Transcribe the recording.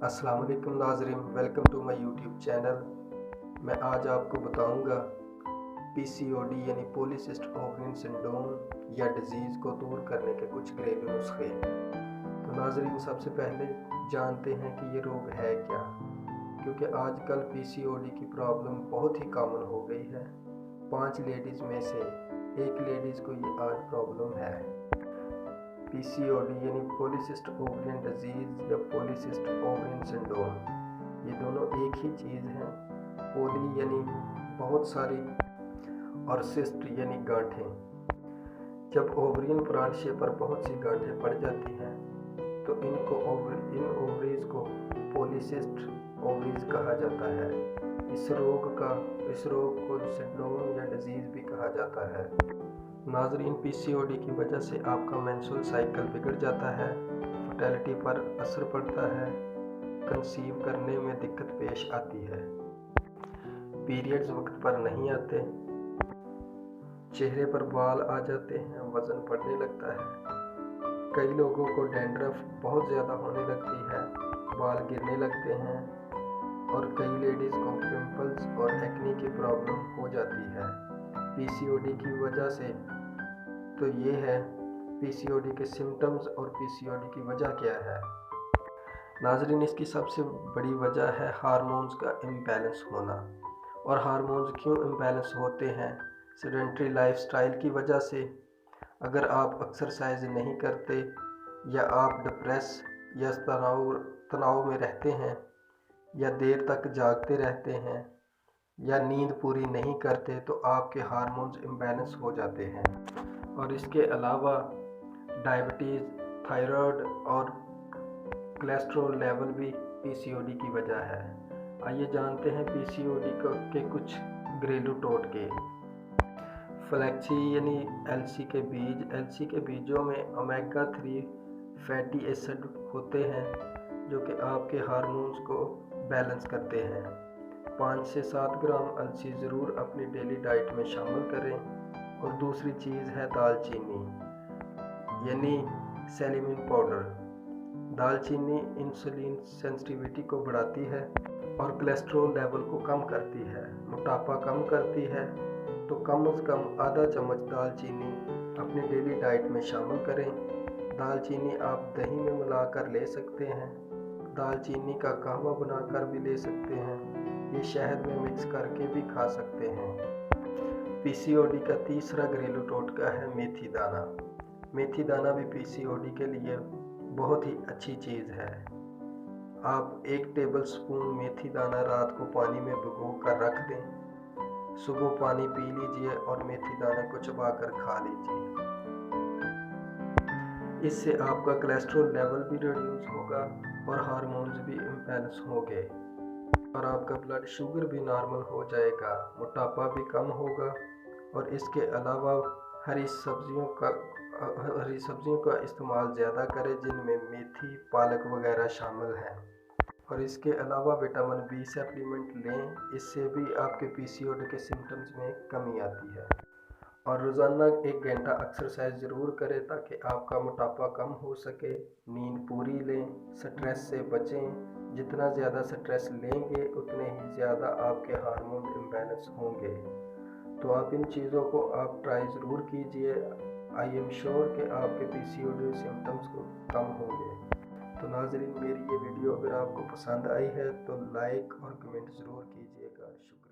अस्सलाम वालेकुम नाज़रीन, welcome to my YouTube channel. मैं आज आपको बताऊंगा पीसीओडी यानी पॉलीसिस्ट ओवरियन सिंड्रोम या डिजीज़ को दूर करने के कुछ घरेलू नुस्खे। तो नाज़रीन, सबसे पहले जानते हैं कि ये रोग है क्या, क्योंकि आजकल पीसीओडी की प्रॉब्लम बहुत ही कॉमन हो गई है। 5 लेडीज़ में से एक लेडीज़ को ये आज प्रॉब्लम है। पीसीओडी यानी पॉलीसिस्ट ओवरियन डिजीज़ या पॉलीसिस्ट ओवरियन सिंड्रोम, ये दोनों एक ही चीज़ है। पॉली यानी बहुत सारी और सिस्ट यानी गांठें। जब ओवरियन पुरांडशय पर बहुत सी गांठें पड़ जाती हैं तो इन ओवरीज को पॉलीसिस्ट ओवरीज कहा जाता है। इस रोग को सिंड्रोम या डिजीज़ भी कहा जाता है। नाज़रीन, पीसीओडी की वजह से आपका मेंस्ट्रुअल साइकिल बिगड़ जाता है, फर्टिलिटी पर असर पड़ता है, कंसीव करने में दिक्कत पेश आती है, पीरियड्स वक्त पर नहीं आते, चेहरे पर बाल आ जाते हैं, वज़न बढ़ने लगता है, कई लोगों को डैंड्रफ बहुत ज़्यादा होने लगती है, बाल गिरने लगते हैं और कई लेडीज़ को पिंपल्स और एक्ने की प्रॉब्लम हो जाती है पीसीओडी की वजह से। तो ये है पीसीओडी के सिम्टम्स और पीसीओडी की वजह क्या है। नाज़रीन, इसकी सबसे बड़ी वजह है हार्मोन्स का इम्बैलेंस होना। और हार्मोन्स क्यों इम्बैलेंस होते हैं? सेडेंटरी लाइफस्टाइल की वजह से। अगर आप एक्सरसाइज नहीं करते या आप डिप्रेस या तनाव में रहते हैं या देर तक जागते रहते हैं या नींद पूरी नहीं करते तो आपके हार्मोन्स इम्बैलेंस हो जाते हैं। और इसके अलावा डायबिटीज़, थायराइड और कोलेस्ट्रॉल लेवल भी पीसीओडी की वजह है। आइए जानते हैं पीसीओडी के कुछ घरेलू टोटके। फ्लैक्सी यानी एलसी के बीज। एलसी के बीजों में ओमेगा 3 फैटी एसिड होते हैं जो कि आपके हार्मोन्स को बैलेंस करते हैं। 5 से 7 ग्राम अलसी ज़रूर अपनी डेली डाइट में शामिल करें। और दूसरी चीज़ है दालचीनी यानी सेलेनियम पाउडर। दालचीनी इंसुलिन सेंसिटिविटी को बढ़ाती है और कोलेस्ट्रॉल लेवल को कम करती है, मोटापा कम करती है। तो कम से कम आधा चम्मच दालचीनी अपनी डेली डाइट में शामिल करें। दालचीनी आप दही में मिलाकर ले सकते हैं, दालचीनी का कहवा बनाकर भी ले सकते हैं, ये शहद में मिक्स करके भी खा सकते हैं। पीसीओडी का तीसरा घरेलू टोटका है मेथी दाना। मेथी दाना भी पीसीओडी के लिए बहुत ही अच्छी चीज़ है। आप 1 टेबल स्पून मेथी दाना रात को पानी में भिगो कर रख दें, सुबह पानी पी लीजिए और मेथी दाना को चबाकर खा लीजिए। इससे आपका कोलेस्ट्रॉल लेवल भी रिड्यूस होगा और हार्मोन्स भी इम्बैलेंस होंगे और आपका ब्लड शुगर भी नॉर्मल हो जाएगा, मोटापा भी कम होगा। और इसके अलावा हरी सब्जियों का इस्तेमाल ज़्यादा करें जिनमें मेथी, पालक वगैरह शामिल हैं। और इसके अलावा विटामिन बी सप्लीमेंट लें, इससे भी आपके पीसीओडी के सिम्टम्स में कमी आती है। और रोज़ाना 1 घंटा एक्सरसाइज ज़रूर करें ताकि आपका मोटापा कम हो सके। नींद पूरी लें, स्ट्रेस से बचें। जितना ज़्यादा स्ट्रेस लेंगे उतने ही ज़्यादा आपके हार्मोन इम्बैलेंस होंगे। तो आप इन चीज़ों को आप ट्राई ज़रूर कीजिए। आई एम श्योर कि आपके पीसीओडी सिम्टम्स को कम होंगे। तो नाज़रीन, मेरी ये वीडियो अगर आपको पसंद आई है तो लाइक और कमेंट ज़रूर कीजिएगा। शुक्रिया।